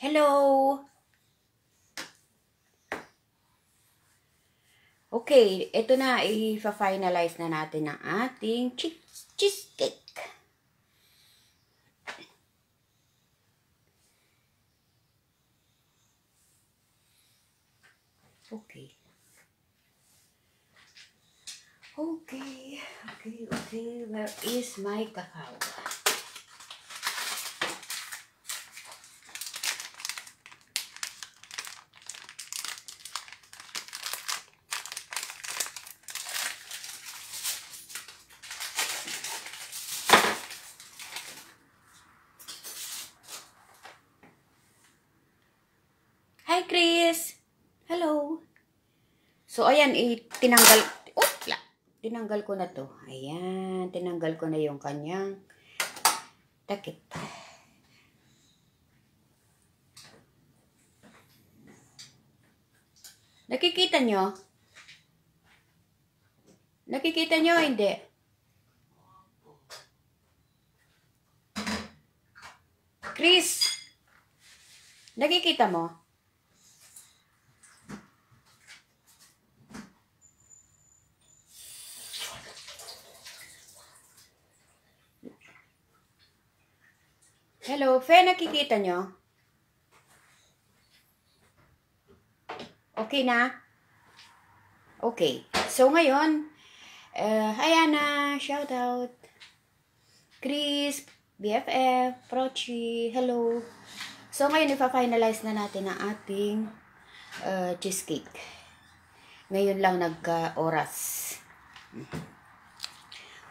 Hello! Okay, ito na, i-finalize na natin ang ating cheesecake. Okay. Okay. Where is my cacao? Hi, Chris! Hello! So, ayan, tinanggal ko na to. Ayan, tinanggal ko na yung kanyang takip. Nakikita nyo? Nakikita nyo, hindi? Chris! Nakikita mo? Hello, Fe, nakikita nyo? Okay na? Okay. So, ngayon, hi Ana, shout out. Chris, BFF, Prochi, hello. So, ngayon, ipa-finalize na natin ang ating cheesecake. Ngayon lang nagka-oras.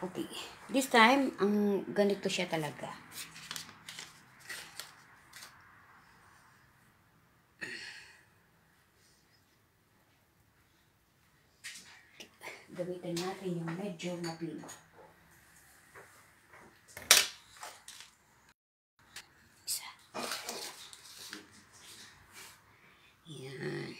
Okay. This time, ang ganito siya talaga. Gamitin natin yung medyo mapino. Isa. Yan.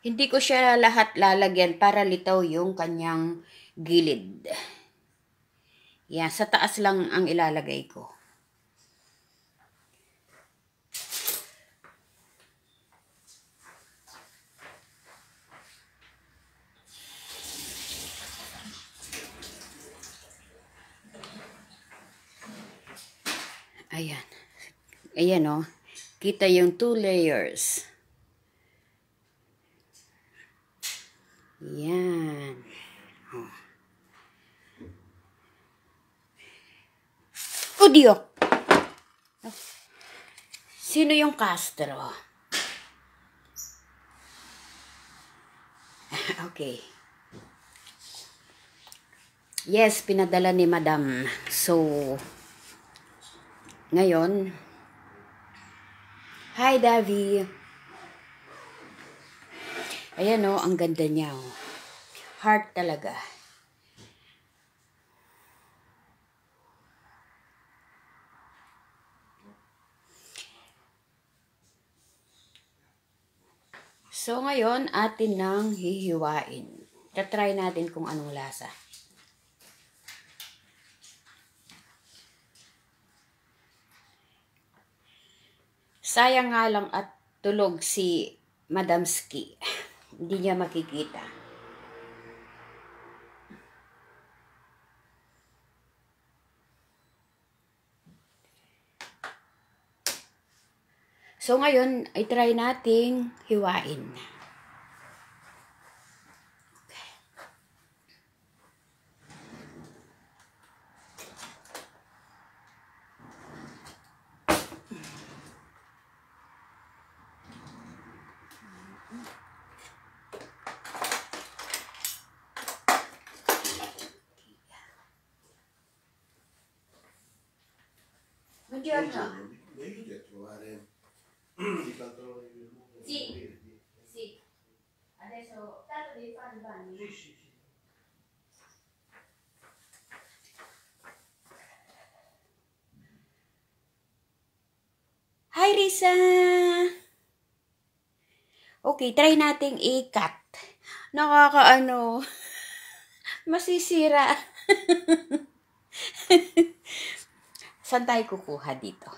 Hindi ko siya lahat lalagyan para litaw yung kanyang gilid. Yan, sa taas lang ang ilalagay ko. Ayan. Ayan o. Kita yung 2 layers. Yan. Oh. Dio. Sino yung Castro? Okay. Yes, pinadala ni Madam. So, ngayon, hi, Davi. Ayan o, ang ganda niya o. Heart talaga. So, ngayon, atin nang hihiwain. Tatry natin kung anong lasa. Sayang nga lang at tulog si Madam Ski. Hindi niya makikita. So, ngayon, i-try nating hiwain. Buongiorno. Sì, sì. Adesso, tanto devi fare il bagno. Sì, sì, sì. Hi, Risa! Okay, try nating i-cut. Nakakaano. Masisira. Saan tayo kukuha dito?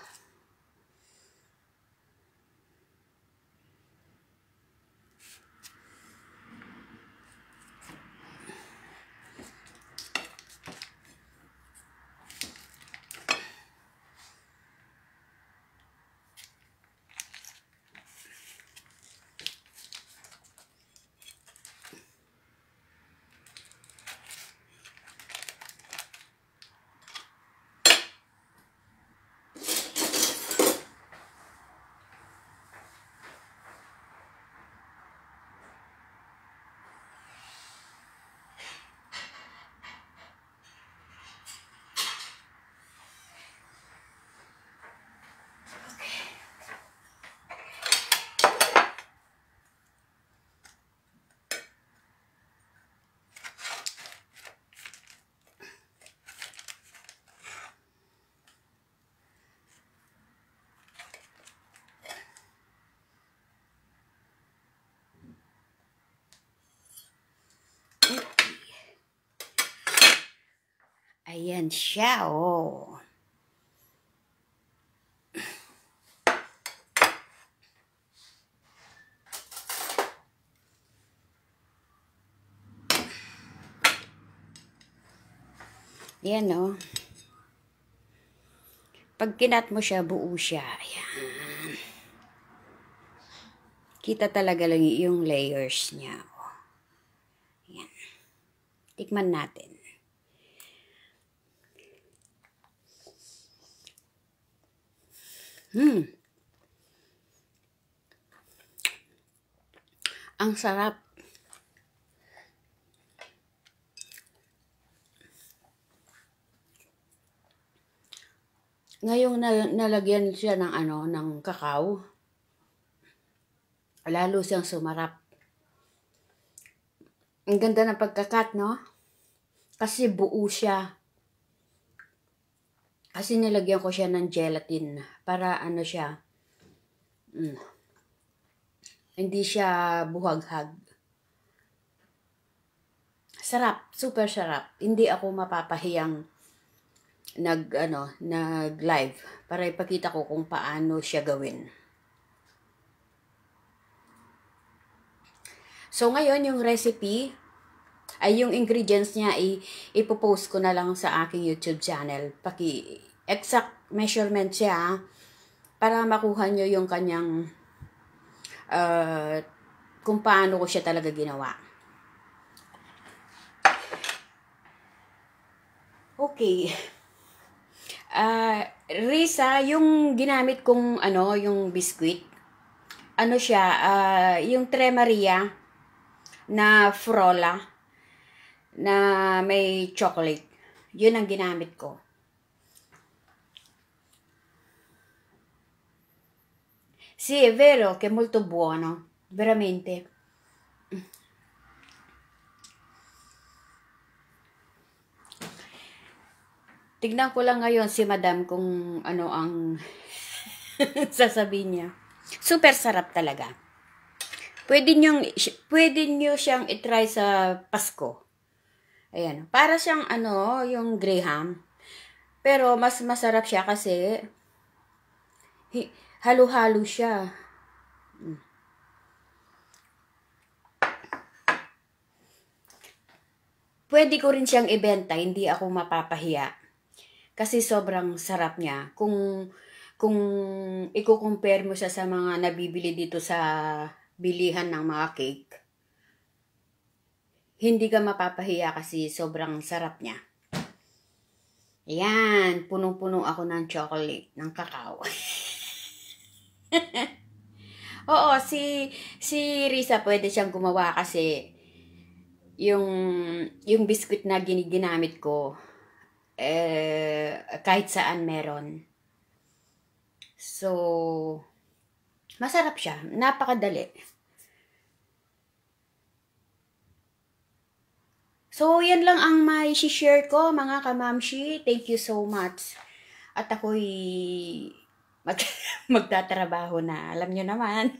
Ayan siya, oh. Ayan, oh. Pag kinat mo siya, buo siya. Ayan. Kita talaga lang yung layers niya. Oh. Ayan. Tikman natin. Ang sarap. Ngayong nalagyan siya ng ng kakao, lalo siyang sumarap. Ang ganda ng pagkakat, no? Kasi buo siya. Kasi nilagyan ko siya ng gelatin para siya, hindi siya buhaghag. Sarap, super sarap. Hindi ako mapapahiyang nag-live para ipakita ko kung paano siya gawin. So ngayon yung recipe ay yung ingredients niya ipopost ko na lang sa aking YouTube channel. Exact measurement siya para makuha nyo yung kanyang kung paano ko siya talaga ginawa. Okay. Risa, yung ginamit kong yung biscuit, siya, yung Tre Maria na Frola na may chocolate. Yun ang ginamit ko. Sì, è vero che è molto buono, veramente. Tignan ko lang ngayon si Madam kung ano ang sasabihin niya. Super sarap talaga. Pwede nyo siyang itry sa Pasko. Ayan. Para siyang yung Graham. Pero mas masarap siya kasi halo-halo siya. Pwede ko rin siyang ibenta, hindi ako mapapahiya. Kasi sobrang sarap niya. Kung i-compare mo siya sa mga nabibili dito sa bilihan ng mga cake, hindi ka mapapahiya kasi sobrang sarap niya. Ayan, punong-puno ako ng chocolate, ng kakao. Oo, si Risa pwede siyang gumawa kasi yung biscuit na ginamit ko, kahit saan meron. So, masarap siya. Napakadali. So, yan lang ang may share ko, mga kamamshi. Thank you so much. At ako'y magtatrabaho na. Alam nyo naman.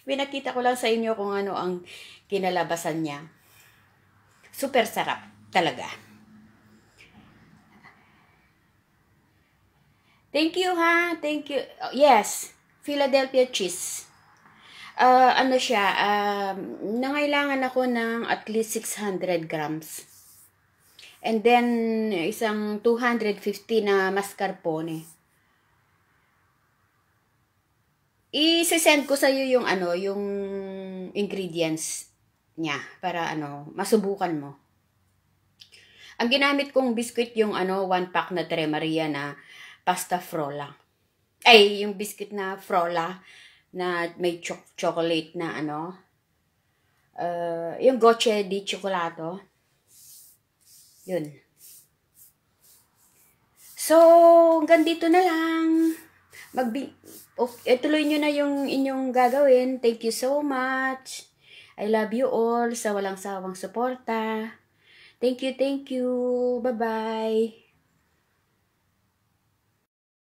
Pinakita ko lang sa inyo kung ano ang kinalabasan niya. Super sarap talaga. Thank you ha. Thank you. Oh, yes. Philadelphia cheese. Ano siya, nangailangan ako ng at least 600 grams. And then, isang 250 na mascarpone. I-send ko sa iyo yung ano, yung ingredients niya para ano, masubukan mo. Ang ginamit kong biscuit yung ano, 1 pack na Tre Maria na pasta frolla. Ay, yung biscuit na frolla na may chocolate na ano, yung gocce di cioccolato. Yun. So, hanggang dito na lang. Tuloy nyo na yung inyong gagawin. Thank you so much. I love you all sa walang sawang suporta. Thank you, thank you. Bye-bye.